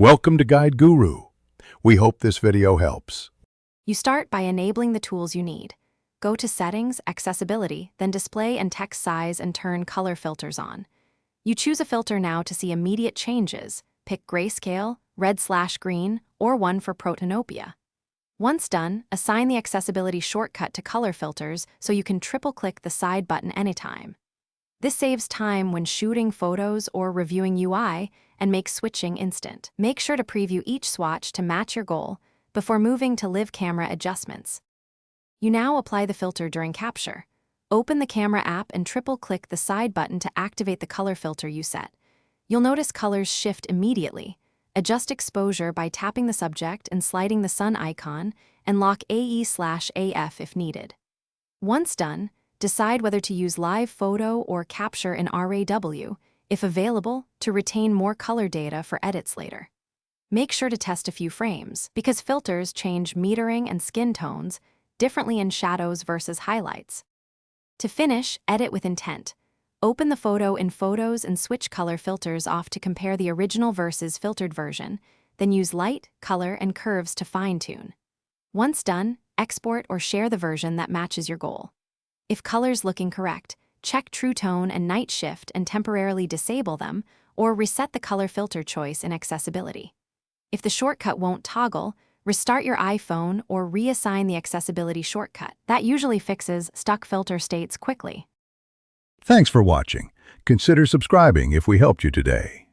Welcome to Guide Guru. We hope this video helps. You start by enabling the tools you need. Go to Settings, Accessibility, then Display and Text Size and turn Color Filters on. You choose a filter now to see immediate changes. Pick Grayscale, Red/Green, or one for Protanopia. Once done, assign the accessibility shortcut to color filters so you can triple-click the side button anytime. This saves time when shooting photos or reviewing UI and makes switching instant. Make sure to preview each swatch to match your goal before moving to live camera adjustments. You now apply the filter during capture. Open the camera app and triple-click the side button to activate the color filter you set. You'll notice colors shift immediately. Adjust exposure by tapping the subject and sliding the sun icon, and lock AE/AF if needed. Once done, decide whether to use live photo or capture in RAW, if available, to retain more color data for edits later. Make sure to test a few frames, because filters change metering and skin tones differently in shadows versus highlights. To finish, edit with intent. Open the photo in Photos and switch color filters off to compare the original versus filtered version, then use light, color, and curves to fine-tune. Once done, export or share the version that matches your goal. If colors look incorrect, check True Tone and Night Shift and temporarily disable them, or reset the color filter choice in Accessibility. If the shortcut won't toggle, restart your iPhone or reassign the accessibility shortcut. That usually fixes stuck filter states quickly. Thanks for watching. Consider subscribing if we helped you today.